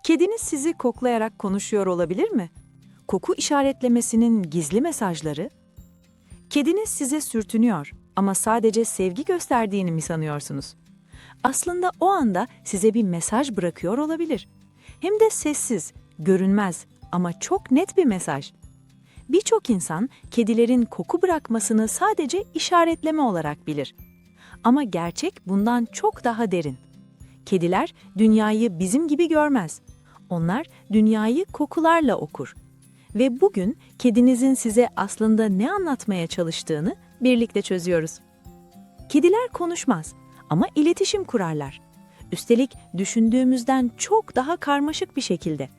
Kediniz sizi koklayarak konuşuyor olabilir mi? Koku işaretlemesinin gizli mesajları? Kediniz size sürtünüyor ama sadece sevgi gösterdiğini mi sanıyorsunuz? Aslında o anda size bir mesaj bırakıyor olabilir. Hem de sessiz, görünmez ama çok net bir mesaj. Birçok insan kedilerin koku bırakmasını sadece işaretleme olarak bilir. Ama gerçek bundan çok daha derin. Kediler dünyayı bizim gibi görmez. Onlar dünyayı kokularla okur. Ve bugün kedinizin size aslında ne anlatmaya çalıştığını birlikte çözüyoruz. Kediler konuşmaz ama iletişim kurarlar. Üstelik düşündüğümüzden çok daha karmaşık bir şekilde.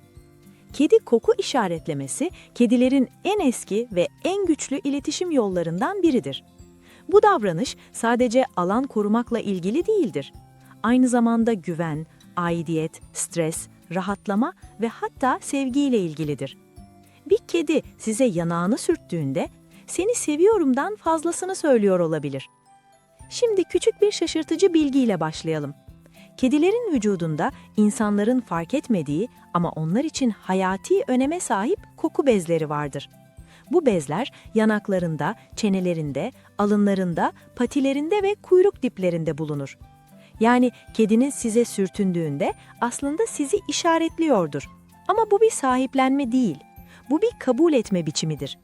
Kedi koku işaretlemesi, kedilerin en eski ve en güçlü iletişim yollarından biridir. Bu davranış sadece alan korumakla ilgili değildir. Aynı zamanda güven, aidiyet, stres, rahatlama ve hatta sevgiyle ilgilidir. Bir kedi size yanağını sürttüğünde, "Seni seviyorum'dan fazlasını söylüyor olabilir." Şimdi küçük bir şaşırtıcı bilgiyle başlayalım. Kedilerin vücudunda insanların fark etmediği ama onlar için hayati öneme sahip koku bezleri vardır. Bu bezler yanaklarında, çenelerinde, alınlarında, patilerinde ve kuyruk diplerinde bulunur. Yani kediniz size sürtündüğünde aslında sizi işaretliyordur. Ama bu bir sahiplenme değil. Bu bir kabul etme biçimidir.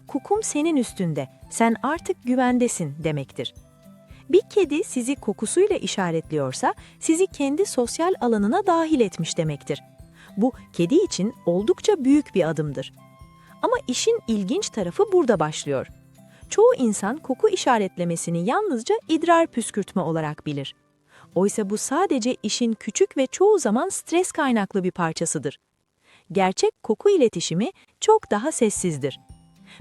Kokum senin üstünde, sen artık güvendesin demektir. Bir kedi sizi kokusuyla işaretliyorsa sizi kendi sosyal alanına dahil etmiş demektir. Bu kedi için oldukça büyük bir adımdır. Ama işin ilginç tarafı burada başlıyor. Çoğu insan koku işaretlemesini yalnızca idrar püskürtme olarak bilir. Oysa bu sadece işin küçük ve çoğu zaman stres kaynaklı bir parçasıdır. Gerçek koku iletişimi çok daha sessizdir.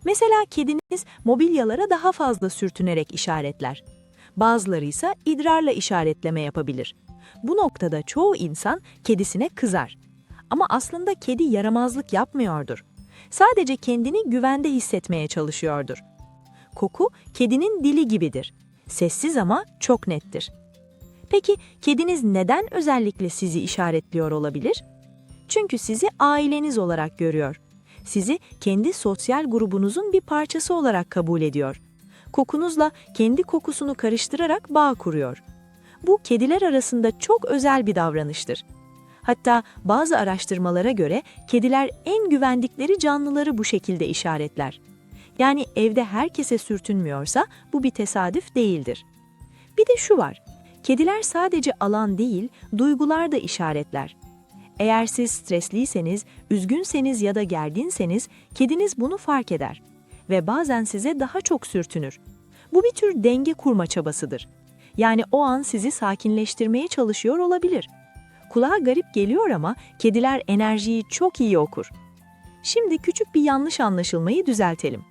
Mesela kediniz mobilyalara daha fazla sürtünerek işaretler. Bazıları ise idrarla işaretleme yapabilir. Bu noktada çoğu insan kedisine kızar. Ama aslında kedi yaramazlık yapmıyordur. Sadece kendini güvende hissetmeye çalışıyordur. Koku kedinin dili gibidir. Sessiz ama çok nettir. Peki kediniz neden özellikle sizi işaretliyor olabilir? Çünkü sizi aileniz olarak görüyor. Sizi kendi sosyal grubunuzun bir parçası olarak kabul ediyor. Kokunuzla kendi kokusunu karıştırarak bağ kuruyor. Bu kediler arasında çok özel bir davranıştır. Hatta bazı araştırmalara göre kediler en güvendikleri canlıları bu şekilde işaretler. Yani evde herkese sürtünmüyorsa bu bir tesadüf değildir. Bir de şu var, kediler sadece alan değil, duygular da işaretler. Eğer siz stresliyseniz, üzgünseniz ya da gerginseniz kediniz bunu fark eder ve bazen size daha çok sürtünür. Bu bir tür denge kurma çabasıdır. Yani o an sizi sakinleştirmeye çalışıyor olabilir. Kulağa garip geliyor ama kediler enerjiyi çok iyi okur. Şimdi küçük bir yanlış anlaşılmayı düzeltelim.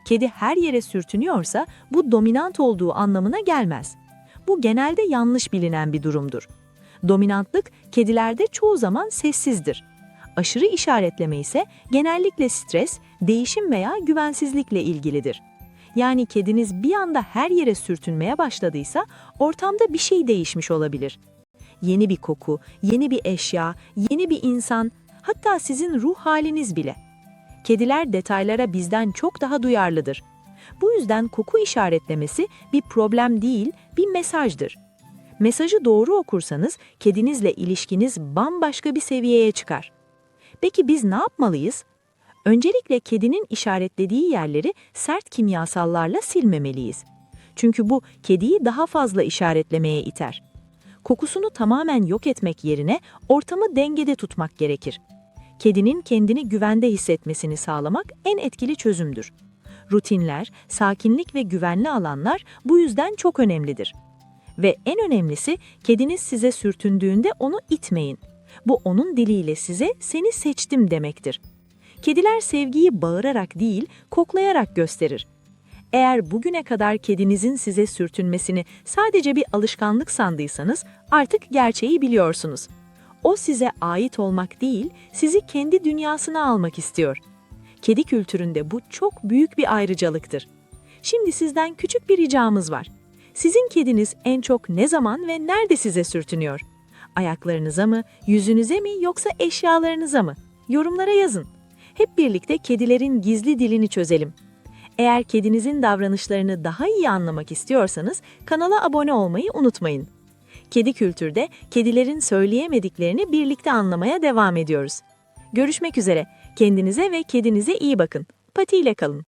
Kedi her yere sürtünüyorsa bu dominant olduğu anlamına gelmez. Bu genelde yanlış bilinen bir durumdur. Dominantlık kedilerde çoğu zaman sessizdir. Aşırı işaretleme ise genellikle stres, değişim veya güvensizlikle ilgilidir. Yani kediniz bir anda her yere sürtünmeye başladıysa ortamda bir şey değişmiş olabilir. Yeni bir koku, yeni bir eşya, yeni bir insan, hatta sizin ruh haliniz bile. Kediler detaylara bizden çok daha duyarlıdır. Bu yüzden koku işaretlemesi bir problem değil, bir mesajdır. Mesajı doğru okursanız kedinizle ilişkiniz bambaşka bir seviyeye çıkar. Peki biz ne yapmalıyız? Öncelikle kedinin işaretlediği yerleri sert kimyasallarla silmemeliyiz. Çünkü bu kediyi daha fazla işaretlemeye iter. Kokusunu tamamen yok etmek yerine ortamı dengede tutmak gerekir. Kedinin kendini güvende hissetmesini sağlamak en etkili çözümdür. Rutinler, sakinlik ve güvenli alanlar bu yüzden çok önemlidir. Ve en önemlisi, kediniz size sürtündüğünde onu itmeyin. Bu onun diliyle size "seni seçtim" demektir. Kediler sevgiyi bağırarak değil, koklayarak gösterir. Eğer bugüne kadar kedinizin size sürtünmesini sadece bir alışkanlık sandıysanız artık gerçeği biliyorsunuz. O size ait olmak değil, sizi kendi dünyasına almak istiyor. Kedi kültüründe bu çok büyük bir ayrıcalıktır. Şimdi sizden küçük bir ricamız var. Sizin kediniz en çok ne zaman ve nerede size sürtünüyor? Ayaklarınıza mı, yüzünüze mi yoksa eşyalarınıza mı? Yorumlara yazın. Hep birlikte kedilerin gizli dilini çözelim. Eğer kedinizin davranışlarını daha iyi anlamak istiyorsanız kanala abone olmayı unutmayın. Kedi Kültür'de kedilerin söyleyemediklerini birlikte anlamaya devam ediyoruz. Görüşmek üzere. Kendinize ve kedinize iyi bakın. Pati ile kalın.